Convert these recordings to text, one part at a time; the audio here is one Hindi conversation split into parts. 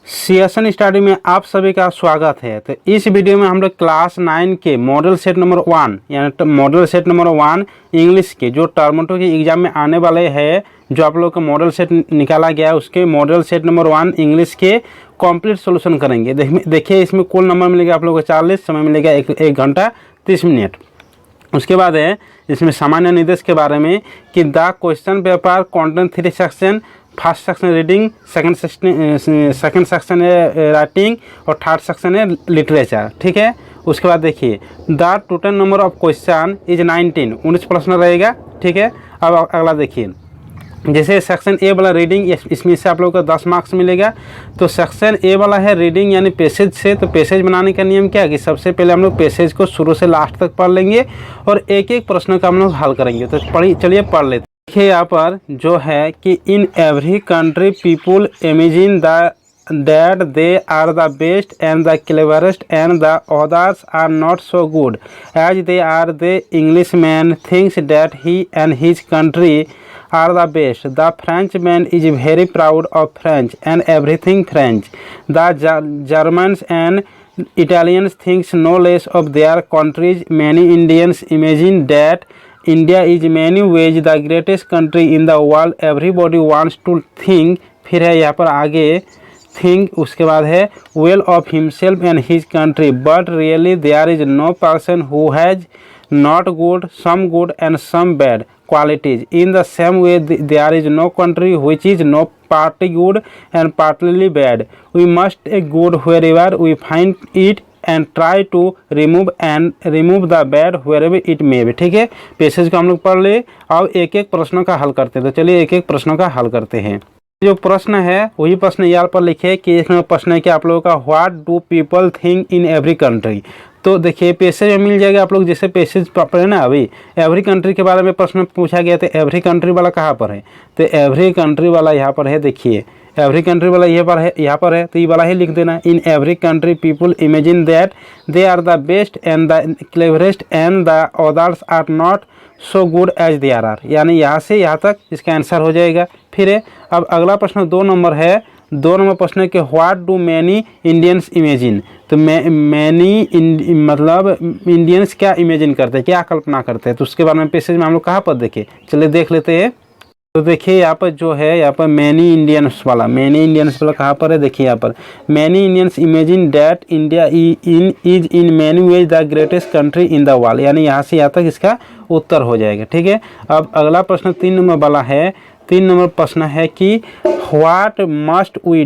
सीएसएन स्टडी में आप सभी का स्वागत है। तो इस वीडियो में हम लोग क्लास 9 के मॉडल सेट नंबर 1 यानी मॉडल सेट नंबर 1 इंग्लिश के जो टर्मोटो के एग्जाम में आने वाले हैं, जो आप लोग का मॉडल सेट निकाला गया है उसके मॉडल सेट नंबर 1 इंग्लिश के कंप्लीट सॉल्यूशन करेंगे। देखिए इसमें कुल नंबर मिलेगा आप लोग को 40, समय मिलेगा 1 घंटा 30 मिनट। उसके बाद है इसमें सामान्य निर्देश के बारे में कि the question paper content 3 section. First section reading, second section है राइटिंग और थर्ड सेक्शन है लिटरेचर। ठीक है। उसके बाद देखिए the total number of question is 19 प्रश्न रहेगा। ठीक है। अब अगला देखिए, जैसे सेक्शन ए वाला रीडिंग, इसमें से आप लोगों को 10 मार्क्स मिलेगा। तो सेक्शन ए वाला है रीडिंग यानी पैसेज से। तो पैसेज बनाने का नियम क्या है कि सबसे पहले हम लोग पैसेज को शुरू से लास्ट तक पढ़ लेंगे और एक एक प्रश्न का हम लोग हल करेंगे। तो चलिए पढ़ लेते हैं। देखिए यहाँ पर जो है कि इन every country people imagine that they are the best and the cleverest and the others are not so good as they are. The Englishman thinks that he and his country are the best. The Frenchman is very proud of French and everything French. The Germans and Italians thinks no less of their countries. Many Indians imagine that India is many ways the greatest country in the world. Everybody wants to think, फिर है यहाँ पर आगे think, उसके बाद है well of himself and his country, but really there is no person who has not good, some good and some bad qualities. In the same way there is no country which is no partly good and partly bad. We must take good wherever we find it and try to remove the bad wherever it may be. ठीक है। पैसेज को हम लोग पढ़ ले। अब एक एक प्रश्नों का हल करते हैं। तो चलिए एक एक प्रश्नों का हल करते हैं। जो प्रश्न है वही प्रश्न यहाँ पर लिखे कि एक प्रश्न है कि आप लोगों का what do people think in every country. तो देखिए पैसेज में मिल जाएगा। आप लोग जैसे पैसेज पढ़े ना अभी, एवरी कंट्री के बारे में प्रश्न पूछा गया था। एवरी कंट्री वाला कहाँ पर है? तो एवरी कंट्री वाला यहाँ पर है। देखिए एवरी कंट्री वाला यहाँ पर है तो ये वाला ही लिख देना। In every country people imagine that they are the best and the cleverest and the others are not so good as they are. यानी यहाँ से यहाँ तक इसका आंसर हो जाएगा। फिर है अब अगला प्रश्न 2 नंबर है। 2 नंबर प्रश्न है कि what do many Indians imagine. तो मैनी मतलब इंडियंस क्या इमेजिन करते हैं, क्या कल्पना करते हैं। तो उसके बारे में पैसेज में हम लोग कहाँ पर देखें, चलिए देख लेते हैं। तो देखिए यहाँ पर जो है यहाँ पर मैनी इंडियंस वाला कहाँ पर है? देखिए यहाँ पर many Indians imagine that India is in many veg the greatest country in the world. यानी यहाँ से यहाँ तक इसका उत्तर हो जाएगा। ठीक है। अब अगला प्रश्न 3 नंबर वाला है। 3 नंबर प्रश्न है कि व्हाट मस्ट वी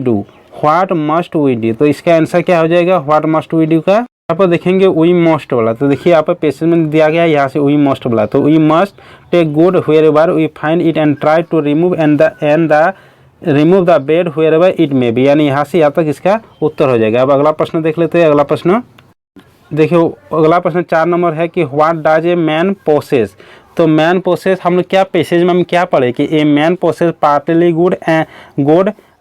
डू। तो इसका आंसर क्या हो जाएगा व्हाट मस्ट वी डू का? यहाँ पर देखेंगे वी मस्ट वाला। तो देखिए यहाँ पर पैसेज में दिया गया है यहाँ से वी मस्ट वाला। तो we must take good wherever we find it and try to remove remove the bad wherever it may be. यानी यहाँ से यहाँ तक इसका उत्तर हो जाएगा। अब अगला प्रश्न देख लेते हैं। अगला प्रश्न देखिए अगला प्रश्न 4 नंबर है कि what does a man possess. तो मैन पोसेस हम लोग क्या पैसेज में हम क्या पढ़े कि a man possess partly good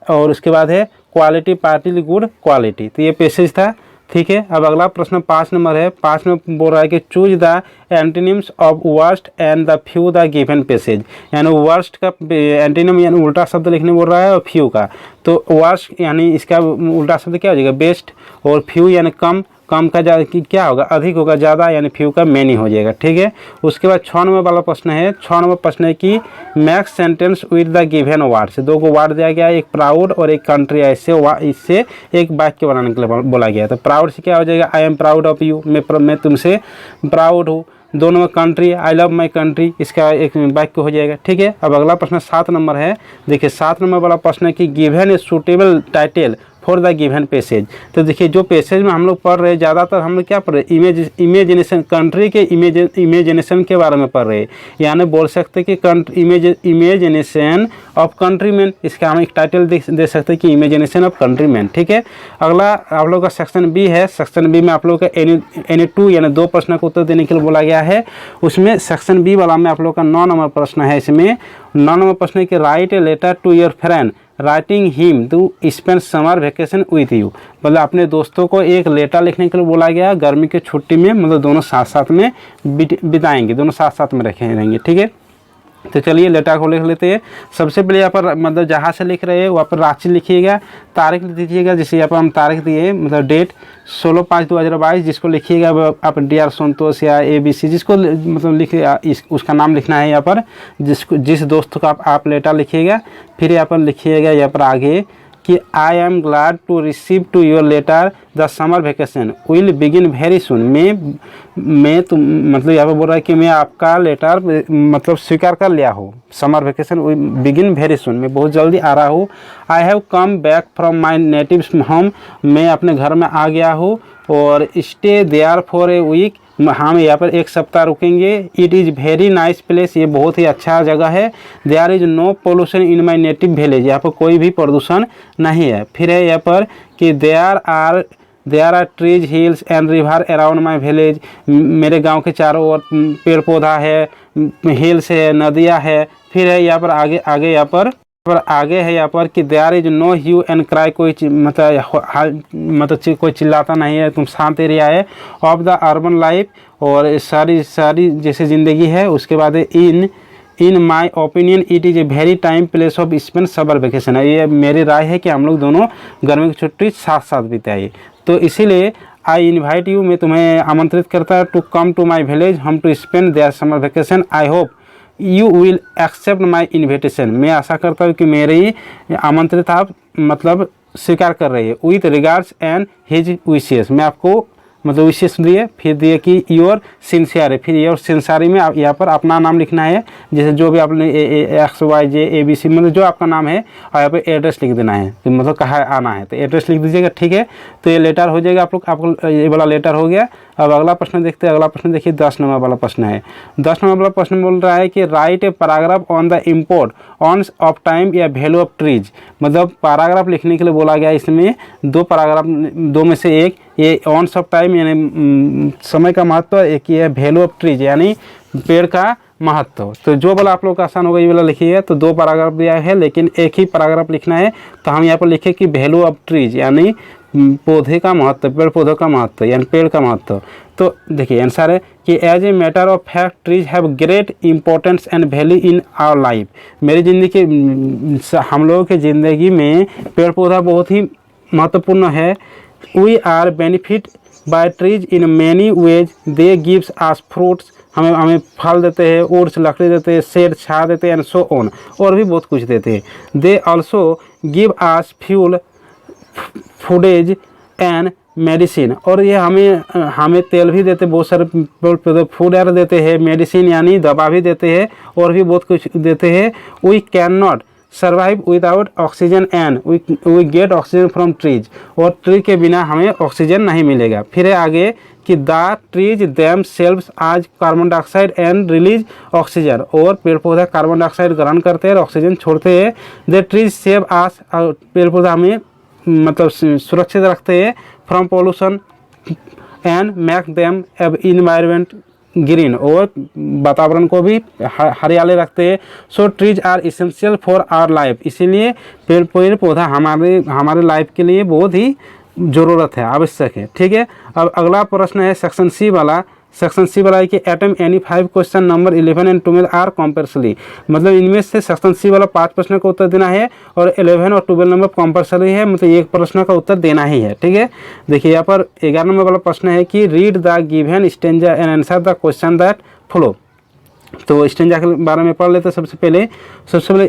और उसके बाद है क्वालिटी पार्टली गुड क्वालिटी। तो ये पैसेज था। ठीक है। अब अगला प्रश्न 5 नंबर है। 5 में बोल रहा है कि choose the antonyms of worst and the few the given passage. यानी वर्स्ट का एंटीनिम यानी उल्टा शब्द लिखने बोल रहा है और फ्यू का। तो वर्स्ट यानी इसका उल्टा शब्द क्या हो जाएगा बेस्ट, और फ्यू यानी कम का क्या होगा अधिक होगा, ज़्यादा यानी फ्यू का मैनी हो जाएगा। ठीक है। उसके बाद 6 नंबर वाला प्रश्न है। 6 नंबर प्रश्न है कि max sentence with the given word. से 2 को वर्ड दिया गया है, एक प्राउड और एक कंट्री। इससे एक वाक्य बनाने के लिए बोला गया है। तो प्राउड से क्या हो जाएगा I am proud of you, मैं तुमसे प्राउड हूँ। 2 number country I love my country, इसका एक वाक्य हो जाएगा। ठीक है। अब अगला प्रश्न 7 नंबर है। देखिए 7 नंबर वाला प्रश्न है कि given a suitable title for the given passage. तो देखिए जो पैसेज में हम लोग पढ़ रहे हैं ज़्यादातर हम लोग क्या पढ़ रहे हैं इमेजिनेशन, कंट्री के इमेजिनेशन के बारे में पढ़ रहे हैं। यानी बोल सकते हैं कि इमेजिनेशन ऑफ कंट्रीमैन, इसका हम एक टाइटल दे सकते हैं कि इमेजिनेशन ऑफ कंट्रीमैन। ठीक है। अगला आप लोग का सेक्शन बी है। सेक्शन बी में आप लोग का एनी 2 यानी 2 प्रश्न का उत्तर देने के लिए बोला गया है। उसमें सेक्शन बी वाला में आप लोग का 9 नंबर प्रश्न है। इसमें 9 नंबर प्रश्न है कि write a letter to your friend writing him to spend summer vacation with you. मतलब अपने दोस्तों को एक लेटर लिखने के लिए बोला गया गर्मी की छुट्टी में, मतलब दोनों साथ साथ में बिताएंगे, दोनों साथ साथ में रहेंगे। ठीक है। तो चलिए लेटर को लिख लेते हैं। सबसे पहले यहाँ पर मतलब जहाँ से लिख रहे हैं वहाँ पर राशि लिखिएगा, तारीख लिख दीजिएगा। जैसे यहाँ पर हम तारीख दिए मतलब डेट 16/5/2022, जिसको लिखिएगा आप डियर संतोष या ABC, जिसको मतलब लिखिए उसका नाम लिखना है यहाँ पर, जिस दोस्त को आप लेटर लिखिएगा। फिर यहाँ पर लिखिएगा यहाँ पर आगे कि I am glad to receive to your letter the summer vacation will begin very soon. मैं तुम मतलब यहाँ पर बोल रहा है कि मैं आपका लेटर मतलब स्वीकार कर लिया हूँ। Summer vacation will begin very soon, मैं बहुत जल्दी आ रहा हूँ। I have come back from my native home, मैं अपने घर में आ गया हूँ। और stay there for a week, हम यहाँ पर 1 सप्ताह रुकेंगे। It is very nice place, ये बहुत ही अच्छा जगह है। There is no pollution in my native village, यहाँ पर कोई भी प्रदूषण नहीं है। फिर है यहाँ पर कि there are trees hills and river around my village, मेरे गांव के चारों ओर पेड़ पौधा है, हिल्स है, नदियाँ है। फिर है यहाँ पर आगे यहाँ पर आगे है यहाँ पर कि there is no hue and cry, कोई मतलब कोई चिल्लाता नहीं है, तुम शांत एरिया है। ऑफ द अर्बन लाइफ, और सारी जैसे ज़िंदगी है। उसके बाद in my opinion it is a very time place of spend summer vacation, ये मेरी राय है कि हम लोग दोनों गर्मी की छुट्टी साथ साथ बिताइए। तो इसीलिए आई इन्वाइट यू, मैं तुम्हें आमंत्रित करता to come to my village हम to spend there summer vacation. I hope you will accept my invitation, मैं आशा करता हूँ कि मेरी आमंत्रित आप मतलब स्वीकार कर रही है। With regards and his wishes, मैं आपको मतलब विशेष दिए। फिर दिए कि योर सिंसियर है, फिर योर सिंसियरी में आप यहाँ पर अपना नाम लिखना है, जैसे जो भी आपने XYZ ABC मतलब जो आपका नाम है, और यहाँ पे एड्रेस लिख देना है कि मतलब कहाँ आना है, तो एड्रेस लिख दीजिएगा। ठीक है, तो ये लेटर हो जाएगा आपको ये वाला लेटर हो गया। अब अगला प्रश्न देखते हैं। अगला प्रश्न देखिए 10 नंबर वाला प्रश्न है। 10 नंबर वाला प्रश्न बोल रहा है कि write a paragraph on the importance of time या वैल्यू ऑफ ट्रीज, मतलब पैराग्राफ लिखने के लिए बोला गया। इसमें 2 पैराग्राफ, 2 में से एक ये ऑन्स ऑफ टाइम यानी समय का महत्व, एक ये वैल्यू ऑफ ट्रीज यानी पेड़ का महत्व। तो जो वाला आप लोग का आसान होगा ये वाला लिखिए। तो 2 पैराग्राफ दिया है लेकिन एक ही पैराग्राफ लिखना है। तो हम यहाँ पर लिखे कि वैल्यू ऑफ ट्रीज यानी पौधे का महत्व, पेड़ पौधों का महत्व यानी पेड़ का महत्व। तो देखिए आंसर है कि as a matter of fact trees have great importance and value in our life, मेरी ज़िंदगी के हम लोगों की ज़िंदगी में पेड़ पौधा बहुत ही महत्वपूर्ण है। We are benefit by trees in many ways, they gives us fruits, हमें फल देते हैं, वुड्स लकड़ी देते हैं, शेड छा देते हैं, एंड सो ऑन, और भी बहुत कुछ देते हैं। They also give us fuel, fodder and medicine, और ये हमें तेल भी देते, बहुत सारे फूड एयर देते हैं, मेडिसिन यानी दवा भी देते हैं, और भी बहुत कुछ देते हैं। We can not survive without oxygen and we get oxygen from trees, और ट्री के बिना हमें ऑक्सीजन नहीं मिलेगा। फिर है आगे कि द ट्रीज देम सेल्व्स आज carbon dioxide and release oxygen, और पेड़ पौधा कार्बन डाइऑक्साइड ग्रहण करते हैं और ऑक्सीजन छोड़ते हैं। द ट्रीज सेव आस, पेड़ पौधा हमें मतलब सुरक्षित रखते हैं from pollution and make them environment green, और वातावरण को भी हरियाली रखते हैं। So trees are essential for our life, इसीलिए पेड़ पौधा हमारे लाइफ के लिए बहुत ही ज़रूरत है, आवश्यक है। ठीक है, अब अगला प्रश्न है सेक्शन सी वाला। सेक्शन सी वाला है कि attempt any 5 question number 11 and 12 are compulsory, मतलब इनमें से सेक्शन सी वाला 5 प्रश्न का उत्तर देना है और 11 और 12 नंबर कंपल्सरी है, मतलब एक प्रश्न का उत्तर देना ही है। ठीक है, देखिए यहाँ पर 11 नंबर वाला प्रश्न है कि read the given stanza and answer the question that follow. तो स्टेंजा के बारे में पढ़ लेते हैं। सबसे पहले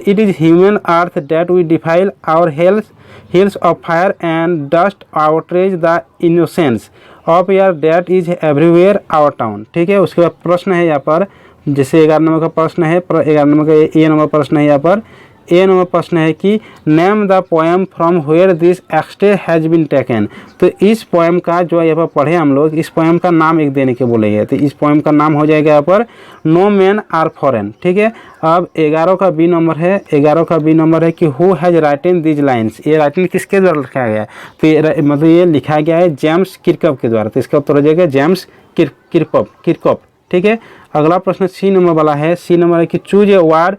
it is human earth that we defile our hills of fire and dust outrage the innocence of your that is everywhere our town। ठीक है, उसके बाद प्रश्न है यहाँ पर, जैसे 11 नंबर का प्रश्न है, 11 नंबर का ए नंबर प्रश्न है। यहाँ पर ए नंबर प्रश्न है कि name the poem from where this extract has been taken. तो इस पोएम का जो यहाँ पर पढ़े हम लोग, इस पोएम का नाम एक देने के बोले हैं। तो इस पोएम का नाम हो जाएगा यहाँ पर नो मैन आर फॉरेन। ठीक है, अब 11 का बी नंबर है। 11 का बी नंबर है कि who has written these lines, ये राइटिंग किसके द्वारा लिखा गया है? तो मतलब ये लिखा गया है जेम्स किरकप के द्वारा। तो इसका उत्तर हो जाएगा जेम्स किरकप। ठीक है, अगला प्रश्न सी नंबर वाला है। सी नंबर है कि choose a word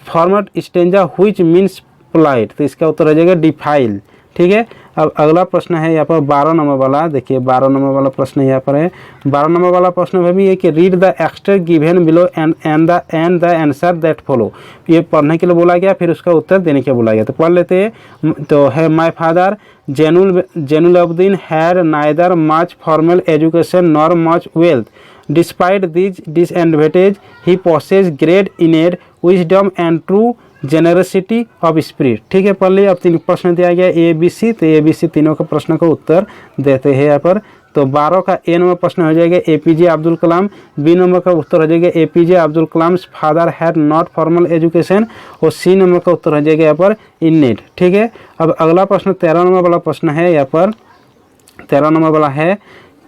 format stanza which means polite. तो इसका उत्तर हो जाएगा डिफाइल। ठीक है, अब अगला प्रश्न है यहाँ पर 12 नंबर वाला। देखिए 12 नंबर वाला प्रश्न यहाँ पर है। 12 नंबर वाला प्रश्न में भी है कि read the extract given below and the answer that follow. ये पढ़ने के लिए बोला गया, फिर उसका उत्तर देने के लिए बोला गया। तो पढ़ लेते हैं। तो है my father Jainulabdeen had neither much formal education nor much wealth. Despite this disadvantage he possess great innate wisdom and true generosity of spirit. ठीक है, पढ़ लिया। अब 3 प्रश्न दिया गया ए बी सी। तो ए बी सी तीनों का प्रश्न का उत्तर देते हैं यहाँ पर। तो 12 का ए नंबर प्रश्न हो जाएगा APJ Abdul Kalam. B number का उत्तर हो जाएगा APJ Abdul Kalam father had not formal education. और सी नंबर का उत्तर हो जाएगा यहाँ पर इननेट। ठीक है, अब अगला प्रश्न 13 नंबर वाला प्रश्न है यहाँ पर। 13 नंबर वाला है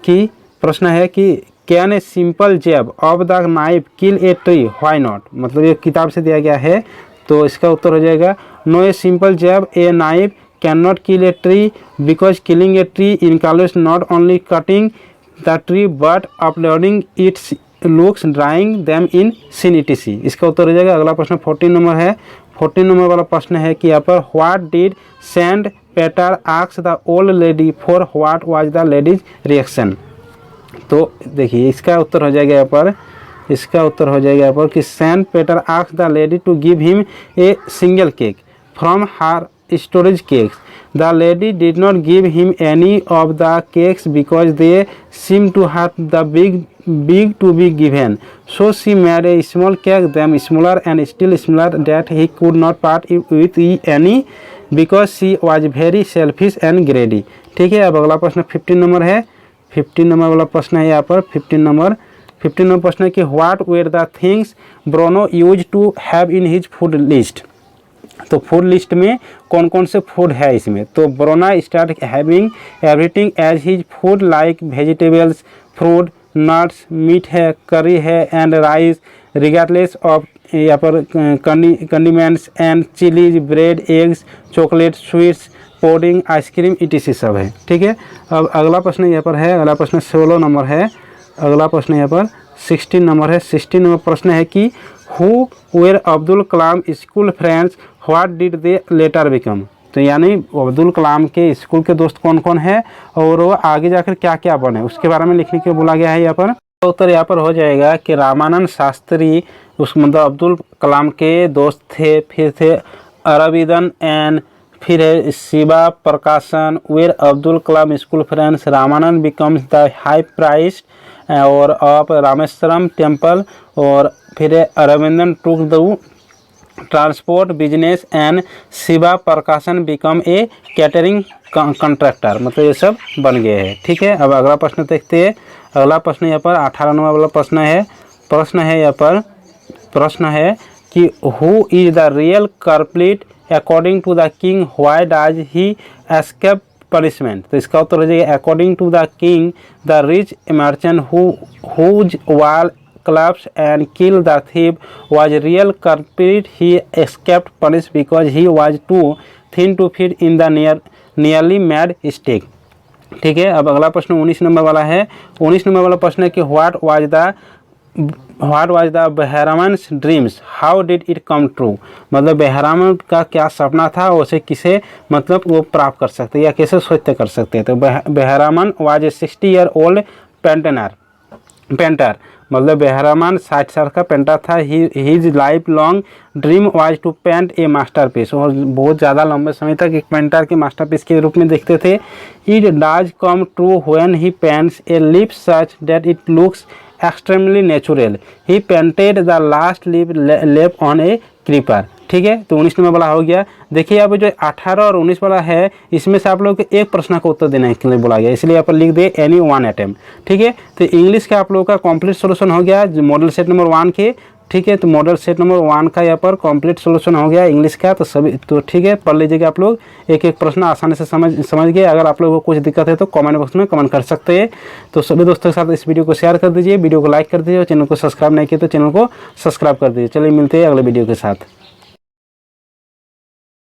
कि प्रश्न है कि can a simple jab of the knife kill a tree why not. मतलब ये किताब से दिया गया है। तो इसका उत्तर हो जाएगा no a simple jab a knife can not kill a tree because killing a tree involves not only cutting the tree but uploading its looks drying them in sin etc। इसका उत्तर हो जाएगा। अगला प्रश्न 14 नंबर है। 14 नंबर वाला प्रश्न है कि यहाँ पर what did saint Peter ask the old lady for what was the lady's reaction. तो देखिए इसका उत्तर हो जाएगा यहाँ पर। इसका उत्तर हो जाएगा यहाँ पर कि saint Peter asked the lady to give him a single cake from her storage cakes. The lady did not give him any of the cakes because they seem to her the big to be given. So she made a small cake, them smaller and still smaller that he could not part with any because she was very selfish and greedy। ठीक है, अब अगला प्रश्न 15 नंबर है। 15 नंबर वाला प्रश्न है यहाँ पर। 15 नंबर प्रश्न है कि what were the things Bruno used to have in his food list. तो फूड लिस्ट में कौन कौन से फूड है इसमें। तो Bruno start having everything as his food like vegetables, fruit, nuts, meat है, करी है एंड राइस रिगार्डलेस ऑफ यहाँ पर condiments and chilies, bread, eggs, chocolate, sweets, pudding, ice cream etc सब है। ठीक है, अब अगला प्रश्न यहाँ पर है। अगला प्रश्न 16 नंबर है। अगला प्रश्न यहाँ पर 16 नंबर है। 16 नंबर प्रश्न है कि who were Abdul Kalam school friends what did they letter become. तो यानी अब्दुल कलाम के स्कूल के दोस्त कौन कौन है और वो आगे जाकर क्या क्या बने उसके बारे में लिखने के बोला गया है यहाँ पर। तो उत्तर यहाँ पर हो जाएगा कि रामानंद शास्त्री उस मतलब अब्दुल कलाम के दोस्त थे। फिर थे अरविंदन एंड फिर है Shiva Prakashan were Abdul Kalam school friends. Ramanand becomes the high priest और ऑफ रामेश्वरम टेम्पल। और फिर Aravindan took the transport business and Shiva Prakashan became A catering contractor. मतलब ये सब बन गए हैं। ठीक है, अब अगला प्रश्न देखते हैं। अगला प्रश्न यहाँ पर 18 नंबर वाला प्रश्न है। प्रश्न है यहाँ पर। प्रश्न है कि who is the real culprit according to the king why does he escape punishment. तो इसका उत्तर हो जाएगा according to the king the rich merchant whose wall collapsed and killed the thief was real culprit. He escaped punishment because he was too thin to fit in the nearly mad stick। ठीक है, अब अगला प्रश्न 19 नंबर वाला है। 19 नंबर वाला प्रश्न है कि what was the Behrman's dreams how did it come true. मतलब बेहरामन का क्या सपना था, उसे किसे मतलब वो प्राप्त कर सकते या कैसे सत्य कर सकते। तो Behrman was a 60 year old painter. मतलब बेहरामन 60 साल का पेंटर था। His lifelong dream was to paint a masterpiece. और बहुत ज़्यादा लंबे समय तक एक पेंटर के मास्टरपीस के रूप में देखते थे। It does come true when he paints A lip such that it looks extremely natural. He painted the last lip on A creeper. ठीक है, तो 19 नंबर वाला हो गया। देखिए यहाँ पे जो 18 और 19 वाला है इसमें से आप लोग को एक प्रश्न का उत्तर देने के लिए बोला गया, इसलिए यहाँ पर लिख दे एनी वन अटेम्प्ट। ठीक है, तो इंग्लिश का आप लोगों का कंप्लीट सॉल्यूशन हो गया मॉडल सेट नंबर 1 के। ठीक है, तो मॉडल सेट नंबर 1 का यहाँ पर कंप्लीट सॉल्यूशन हो गया इंग्लिश का। तो सभी तो ठीक है, पढ़ लीजिएगा आप लोग। एक एक प्रश्न आसानी से समझ गए। अगर आप लोगों को कुछ दिक्कत है तो कमेंट बॉक्स में कमेंट कर सकते हैं। तो सभी दोस्तों के साथ इस वीडियो को शेयर कर दीजिए, वीडियो को लाइक कर दीजिए और चैनल को सब्सक्राइब नहीं किया तो चैनल को सब्सक्राइब कर दीजिए। चलिए मिलते हैं अगले वीडियो के साथ।